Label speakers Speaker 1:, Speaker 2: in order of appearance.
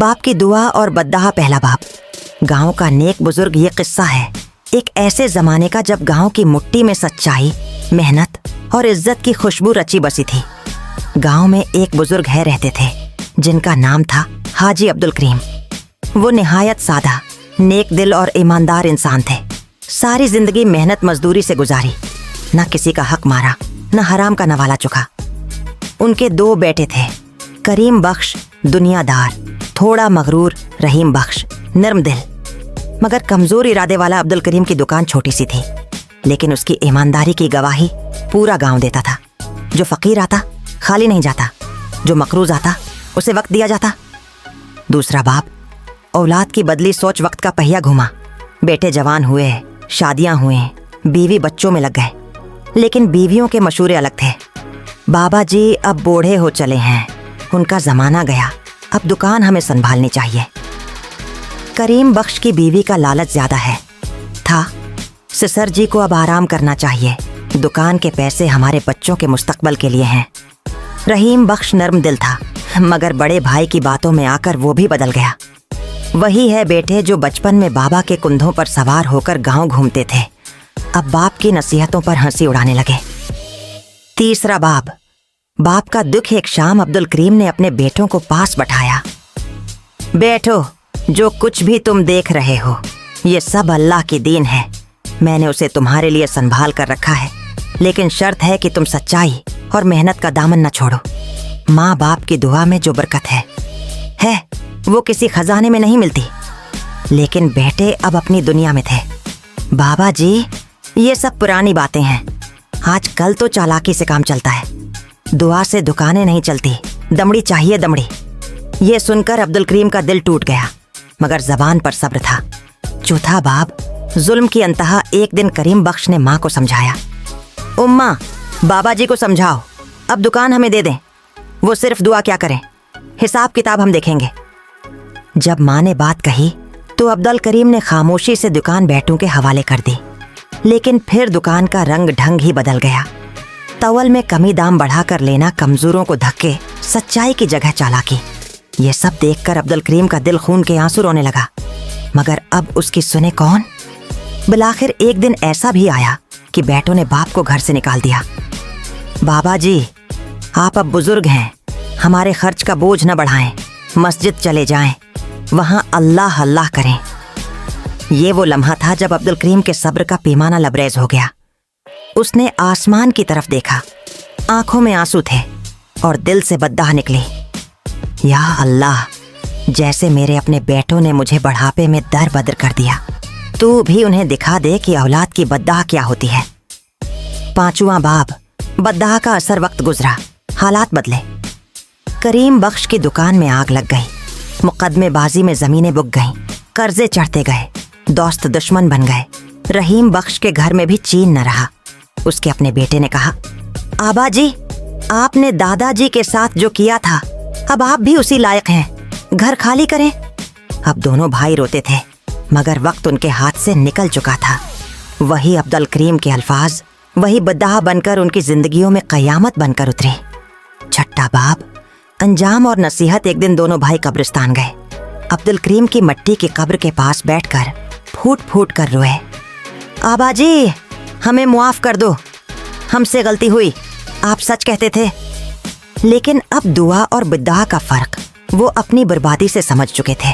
Speaker 1: बाप की दुआ और बद्दाह पहला बाप। गांव का नेक बुजुर्ग ये किस्सा है एक ऐसे जमाने का जब गांव की मिट्टी में सच्चाई, मेहनत और इज्जत की खुशबू रची बसी थी। गांव में एक बुजुर्ग है रहते थे जिनका नाम था हाजी अब्दुल करीम। वो निहायत सादा, नेक दिल और ईमानदार इंसान थे। सारी जिंदगी मेहनत मजदूरी से गुजारी, न किसी का हक मारा, न हराम का नवाला चुका। उनके 2 बेटे थे, करीम बख्श दुनियादार, थोड़ा मगरूर रहीम बख्श नर्म दिल। मगर कमजोर इरादे वाला अब्दुल करीम की दुकान छोटी सी थी, लेकिन उसकी ईमानदारी की गवाही पूरा गांव देता था। जो फकीर आता खाली नहीं जाता, जो मकरूज आता उसे वक्त दिया जाता। दूसरा बाप, औलाद की बदली सोच वक्त का पहिया घुमा। बेटे जवान हुए, शादियां हुए, बीवी बच्चों में लग गए, लेकिन बीवियों के मशूरे अलग थे। बाबा जी अब बूढ़े हो चले हैं, उनका जमाना गया, अब दुकान हमें संभालनी चाहिए। करीम बख्श की बीवी का लालच ज्यादा है था, सिसर जी को अब आराम करना चाहिए, दुकान के पैसे हमारे बच्चों के मुस्तकबल के लिए हैं। रहीम बख्श नर्म दिल था, मगर बड़े भाई की बातों में आकर वो भी बदल गया। वही है बेटे जो बचपन में बाबा के कुंधों पर सवार होकर गांव घूमते थे, अब बाप की नसीहतों पर हंसी उड़ाने लगे। तीसरा बाप का दुख एक शाम अब्दुल करीम ने अपने बेटों को पास बैठाया। बेटो, जो कुछ भी तुम देख रहे हो ये सब अल्लाह की दीन है, मैंने उसे तुम्हारे लिए संभाल कर रखा है, लेकिन शर्त है कि तुम सच्चाई और मेहनत का दामन न छोड़ो। माँ बाप की दुआ में जो बरकत है वो किसी खजाने में नहीं मिलती। लेकिन बेटे अब अपनी दुनिया में थे। बाबा जी, ये सब पुरानी बातें हैं, आज कल तो चालाकी से काम चलता है, दुआ से दुकानें नहीं चलती, दमड़ी चाहिए दमड़ी। ये सुनकर अब्दुल करीम का दिल टूट गया, मगर जबान पर सब्र था। चौथा बाप, जुल्म की अंतहा एक दिन करीम बख्श ने माँ को समझाया। उम्मा, बाबा जी को समझाओ, अब दुकान हमें दे दें, वो सिर्फ दुआ क्या करें, हिसाब किताब हम देखेंगे। जब माँ ने बात कही तो अब्दुल करीम ने खामोशी से दुकान बेटों के हवाले कर दी, लेकिन फिर दुकान का रंग ढंग ही बदल गया। तवल में कमी दाम बढ़ाकर लेना कमजोरों को धक्के, सच्चाई की जगह चालाकी। ये सब देखकर अब्दुल करीम का दिल खून के आंसू रोने लगा, मगर अब उसकी सुने कौन। बिलाखिर एक दिन ऐसा भी आया कि बेटों ने बाप को घर से निकाल दिया। बाबा जी, आप अब बुजुर्ग हैं, हमारे खर्च का बोझ न बढ़ाएं, मस्जिद चले जाएं, वहां अल्लाह अल्लाह करें। ये वो लम्हा था जब अब्दुल करीम के सब्र का पैमाना लबरेज हो गया। उसने आसमान की तरफ देखा, आंखों में आंसू थे और दिल से बद्दाह निकली। या अल्लाह, जैसे मेरे अपने बेटों ने मुझे बुढ़ापे में दर बदर कर दिया, तू भी उन्हें दिखा दे कि औलाद की बद्दाह क्या होती है। पांचवां बाप, बद्दाह का असर वक्त गुजरा, हालात बदले। करीम बख्श की दुकान में आग लग गई, मुकदमेबाजी में जमीनें बुक गईं, कर्जे चढ़ते गए, दोस्त दुश्मन बन गए। रहीम बख्श के घर में भी चैन न रहा। उसके अपने बेटे ने कहा, आबा जी, आपने दादाजी के साथ जो किया था अब आप भी उसी लायक हैं, घर खाली करें। अब दोनों भाई रोते थे, मगर वक्त उनके हाथ से निकल चुका था। वही अब्दुल करीम के अल्फाज, वही बद्दाह बनकर उनकी जिंदगियों में कयामत बनकर उतरे। छठा बाप, अंजाम और नसीहत। एक दिन दोनों भाई कब्रिस्तान गए। अब्दुल करीम की मिट्टी की कब्र के पास बैठकर फूट फूट कर रोए। आबा जी, हमें मुआफ कर दो, हमसे गलती हुई, आप सच कहते थे। लेकिन अब दुआ और बिद्दाह का फर्क वो अपनी बर्बादी से समझ चुके थे।